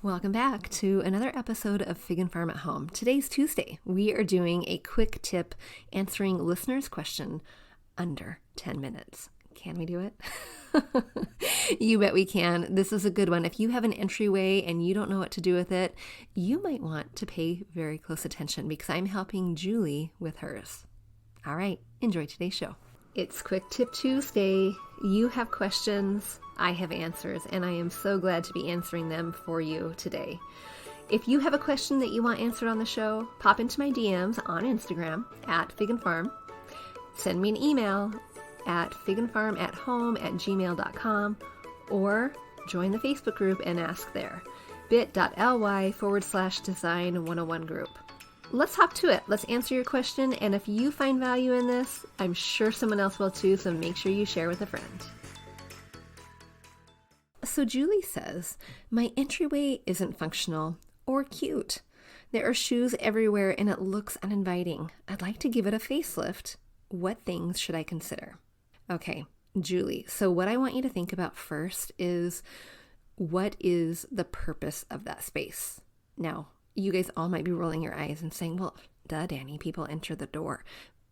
Welcome back to another episode of Fig and Farm at Home. Today's Tuesday. We are doing a quick tip answering listeners' question under 10 minutes. Can we do it? You bet we can. This is a good one. If you have an entryway and you don't know what to do with it, you might want to pay very close attention because I'm helping Julie with hers. All right, enjoy today's show. It's Quick Tip Tuesday. You have questions, I have answers, and I am so glad to be answering them for you today. If you have a question that you want answered on the show, pop into my DMs on Instagram at Fig and Farm. Send me an email at figandfarmathome@gmail.com or join the Facebook group and ask there. bit.ly/design101 group. Let's hop to it. Let's answer your question. And if you find value in this, I'm sure someone else will too. So make sure you share with a friend. So Julie says, my entryway isn't functional or cute. There are shoes everywhere and it looks uninviting. I'd like to give it a facelift. What things should I consider? Okay, Julie. So what I want you to think about first is what is the purpose of that space? Now, you guys all might be rolling your eyes and saying, well, duh, Danny, people enter the door.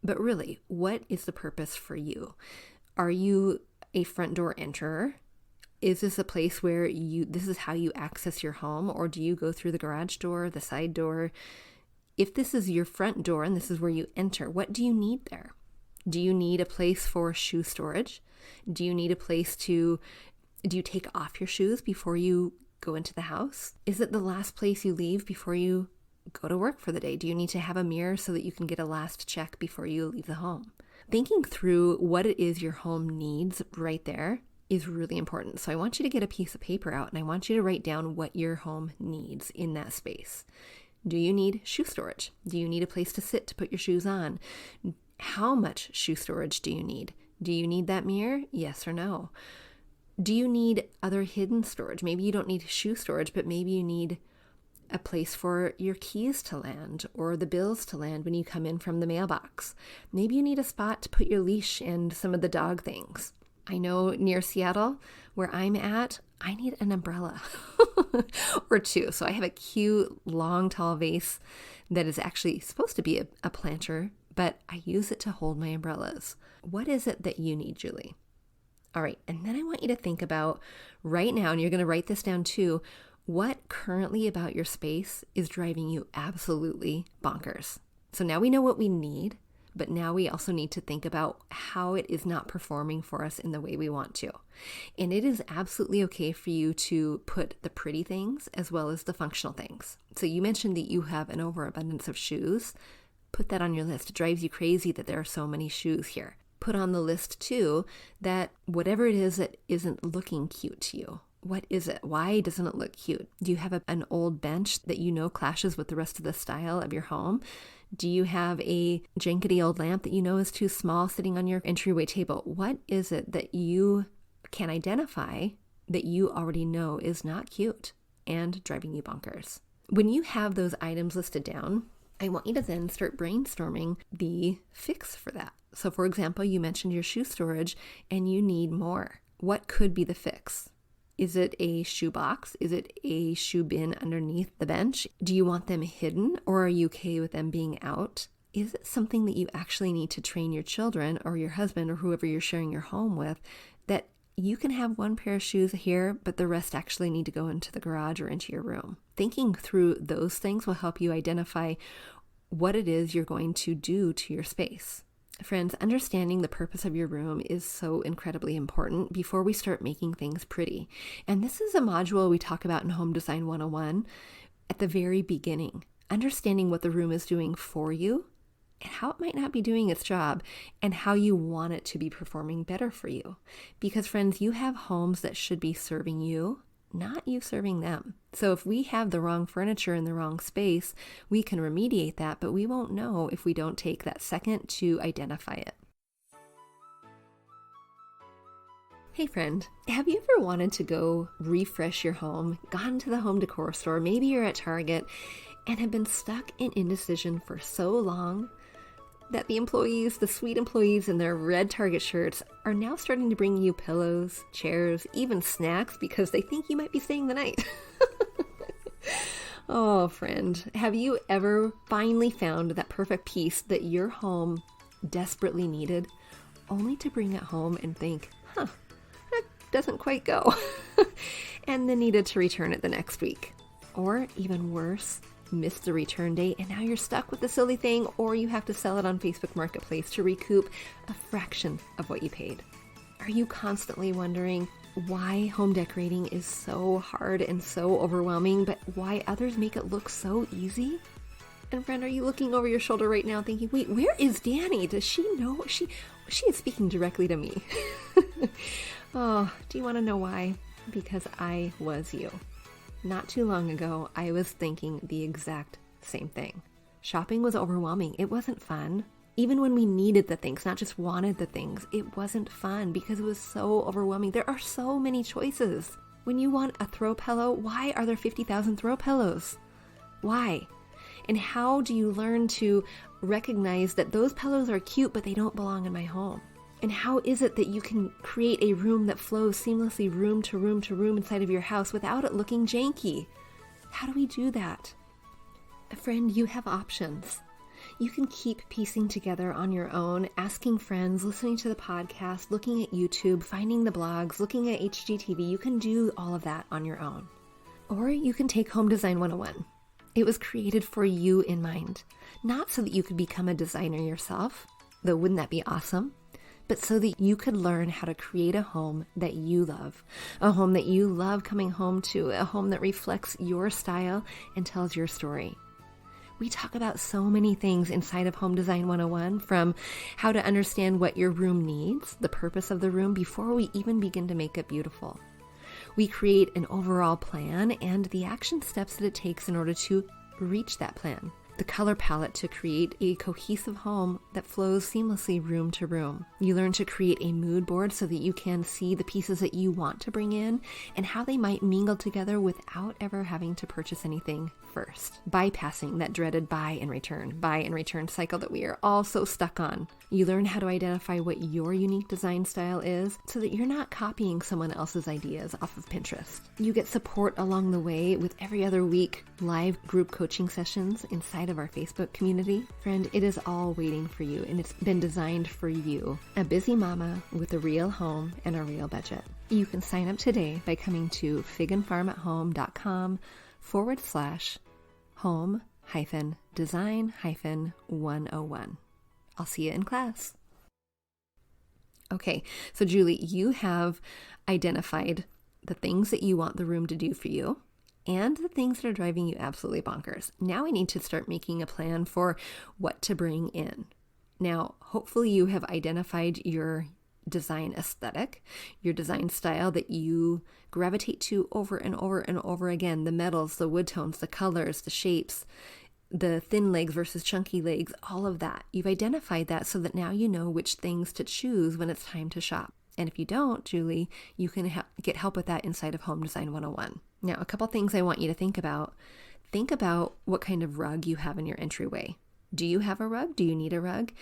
But really, what is the purpose for you? Are you a front door enterer? Is this a place where this is how you access your home? Or do you go through the garage door, the side door? If this is your front door and this is where you enter, what do you need there? Do you need a place for shoe storage? Do you need a place do you take off your shoes before you go into the house? Is it the last place you leave before you go to work for the day? Do you need to have a mirror so that you can get a last check before you leave the home? Thinking through what it is your home needs right there is really important. So I want you to get a piece of paper out and I want you to write down what your home needs in that space. Do you need shoe storage? Do you need a place to sit to put your shoes on? How much shoe storage do you need? Do you need that mirror? Yes or no? Do you need other hidden storage? Maybe you don't need shoe storage, but maybe you need a place for your keys to land or the bills to land when you come in from the mailbox. Maybe you need a spot to put your leash and some of the dog things. I know near Seattle, where I'm at, I need an umbrella or two. So I have a cute, long, tall vase that is actually supposed to be a planter, but I use it to hold my umbrellas. What is it that you need, Julie? All right, and then I want you to think about right now, and you're going to write this down too, what currently about your space is driving you absolutely bonkers. So now we know what we need, but now we also need to think about how it is not performing for us in the way we want to. And it is absolutely okay for you to put the pretty things as well as the functional things. So you mentioned that you have an overabundance of shoes. Put that on your list. It drives you crazy that there are so many shoes here. Put on the list too that whatever it is that isn't looking cute to you, what is it? Why doesn't it look cute? Do you have an old bench that you know clashes with the rest of the style of your home? Do you have a jankety old lamp that you know is too small sitting on your entryway table? What is it that you can identify that you already know is not cute and driving you bonkers? When you have those items listed down, I want you to then start brainstorming the fix for that. So for example, you mentioned your shoe storage and you need more. What could be the fix? Is it a shoe box? Is it a shoe bin underneath the bench? Do you want them hidden or are you okay with them being out? Is it something that you actually need to train your children or your husband or whoever you're sharing your home with that you can have one pair of shoes here, but the rest actually need to go into the garage or into your room? Thinking through those things will help you identify what it is you're going to do to your space. Friends, understanding the purpose of your room is so incredibly important before we start making things pretty. And this is a module we talk about in Home Design 101 at the very beginning. Understanding what the room is doing for you and how it might not be doing its job and how you want it to be performing better for you. Because friends, you have homes that should be serving you, not you serving them. So if we have the wrong furniture in the wrong space, we can remediate that, but we won't know if we don't take that second to identify it. Hey friend, have you ever wanted to go refresh your home, gone to the home decor store, maybe you're at Target, and have been stuck in indecision for so long that the employees, the sweet employees in their red Target shirts, are now starting to bring you pillows, chairs, even snacks because they think you might be staying the night? Oh, friend, have you ever finally found that perfect piece that your home desperately needed, only to bring it home and think, that doesn't quite go, and then needed to return it the next week? Or even worse, missed the return date and now you're stuck with the silly thing, or you have to sell it on Facebook Marketplace to recoup a fraction of what you paid? Are you constantly wondering why home decorating is so hard and so overwhelming, but why others make it look so easy? And friend, are you looking over your shoulder right now thinking, wait, where is Danny? Does she know? She is speaking directly to me. Oh, do you want to know why? Because I was you. Not too long ago, I was thinking the exact same thing. Shopping was overwhelming. It wasn't fun. Even when we needed the things, not just wanted the things, it wasn't fun because it was so overwhelming. There are so many choices. When you want a throw pillow, why are there 50,000 throw pillows? Why? And how do you learn to recognize that those pillows are cute, but they don't belong in my home? And how is it that you can create a room that flows seamlessly room to room to room inside of your house without it looking janky? How do we do that? Friend, you have options. You can keep piecing together on your own, asking friends, listening to the podcast, looking at YouTube, finding the blogs, looking at HGTV. You can do all of that on your own. Or you can take Home Design 101. It was created for you in mind, not so that you could become a designer yourself, though wouldn't that be awesome? But so that you could learn how to create a home that you love, a home that you love coming home to, a home that reflects your style and tells your story. We talk about so many things inside of Home Design 101, from how to understand what your room needs, the purpose of the room, before we even begin to make it beautiful. We create an overall plan and the action steps that it takes in order to reach that plan. The color palette to create a cohesive home that flows seamlessly room to room. You learn to create a mood board so that you can see the pieces that you want to bring in and how they might mingle together without ever having to purchase anything first, bypassing that dreaded buy and return cycle that we are all so stuck on. You learn how to identify what your unique design style is so that you're not copying someone else's ideas off of Pinterest. You get support along the way with every other week live group coaching sessions inside of our Facebook community. Friend, it is all waiting for you, and it's been designed for you, a busy mama with a real home and a real budget. You can sign up today by coming to figandfarmathome.com/home-design-101. I'll see you in class. Okay, so Julie, you have identified the things that you want the room to do for you and the things that are driving you absolutely bonkers. Now I need to start making a plan for what to bring in. Now, hopefully you have identified your design aesthetic, your design style that you gravitate to over and over and over again. The metals, the wood tones, the colors, the shapes, the thin legs versus chunky legs, all of that. You've identified that so that now you know which things to choose when it's time to shop. And if you don't, Julie, you can get help with that inside of Home Design 101. Now, a couple things I want you to think about. Think about what kind of rug you have in your entryway. Do you have a rug? Do you need a rug?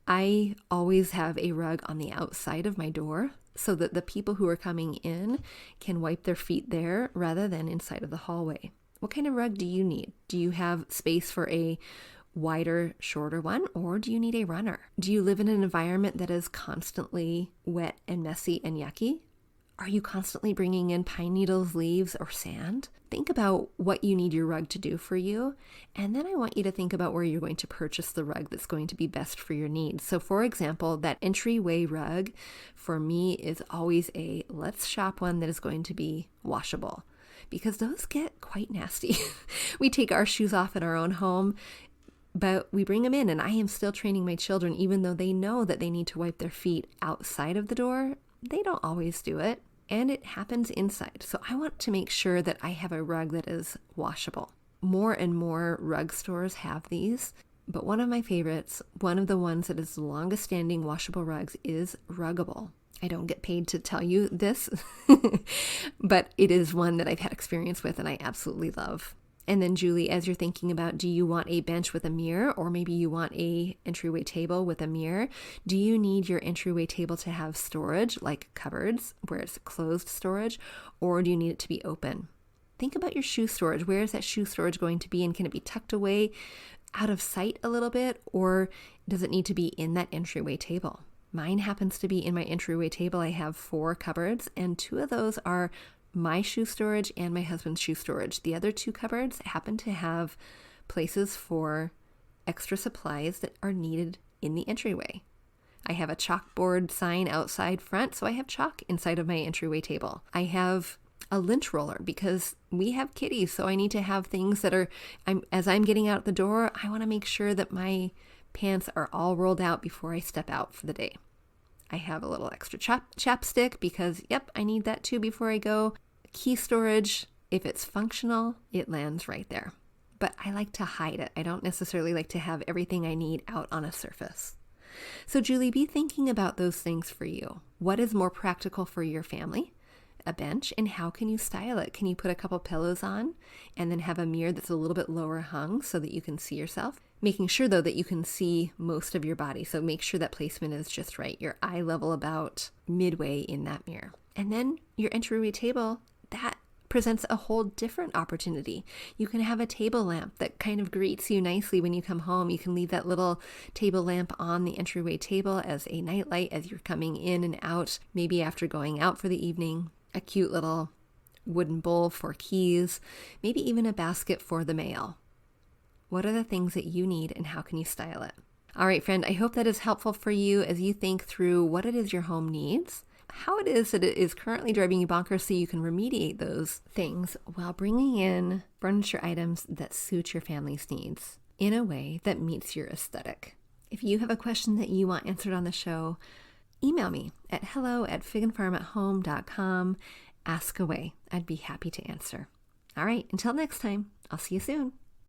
I always have a rug on the outside of my door so that the people who are coming in can wipe their feet there rather than inside of the hallway. What kind of rug do you need? Do you have space for a wider, shorter one, or do you need a runner? Do you live in an environment that is constantly wet and messy and yucky? Are you constantly bringing in pine needles, leaves, or sand? Think about what you need your rug to do for you, and then I want you to think about where you're going to purchase the rug that's going to be best for your needs. So for example, that entryway rug for me is always a let's shop one that is going to be washable, because those get quite nasty. We take our shoes off in our own home, but we bring them in, and I am still training my children, even though they know that they need to wipe their feet outside of the door, they don't always do it. And it happens inside. So I want to make sure that I have a rug that is washable. More and more rug stores have these, but one of my favorites, one of the ones that is the longest standing washable rugs, is Ruggable. I don't get paid to tell you this, but it is one that I've had experience with and I absolutely love. And then Julie, as you're thinking about, do you want a bench with a mirror, or maybe you want a entryway table with a mirror? Do you need your entryway table to have storage, like cupboards, where it's closed storage, or do you need it to be open? Think about your shoe storage. Where is that shoe storage going to be? And can it be tucked away out of sight a little bit? Or does it need to be in that entryway table? Mine happens to be in my entryway table. I have 4 cupboards, and 2 of those are my shoe storage and my husband's shoe storage. The other 2 cupboards happen to have places for extra supplies that are needed in the entryway. I have a chalkboard sign outside front, so I have chalk inside of my entryway table. I have a lint roller because we have kitties, so I need to have things that are, as I'm getting out the door, I want to make sure that my pants are all rolled out before I step out for the day. I have a little extra chapstick because, yep, I need that too before I go. Key storage, if it's functional, it lands right there. But I like to hide it. I don't necessarily like to have everything I need out on a surface. So Julie, be thinking about those things for you. What is more practical for your family? A bench, and how can you style it? Can you put a couple pillows on and then have a mirror that's a little bit lower hung so that you can see yourself? Making sure though that you can see most of your body. So make sure that placement is just right. Your eye level about midway in that mirror. And then your entryway table, that presents a whole different opportunity. You can have a table lamp that kind of greets you nicely when you come home. You can leave that little table lamp on the entryway table as a nightlight as you're coming in and out, maybe after going out for the evening. A cute little wooden bowl for keys, maybe even a basket for the mail. What are the things that you need and how can you style it? All right, friend, I hope that is helpful for you as you think through what it is your home needs, how it is that it is currently driving you bonkers so you can remediate those things while bringing in furniture items that suit your family's needs in a way that meets your aesthetic. If you have a question that you want answered on the show, email me at hello@figandfarmathome.com. Ask away. I'd be happy to answer. All right, until next time, I'll see you soon.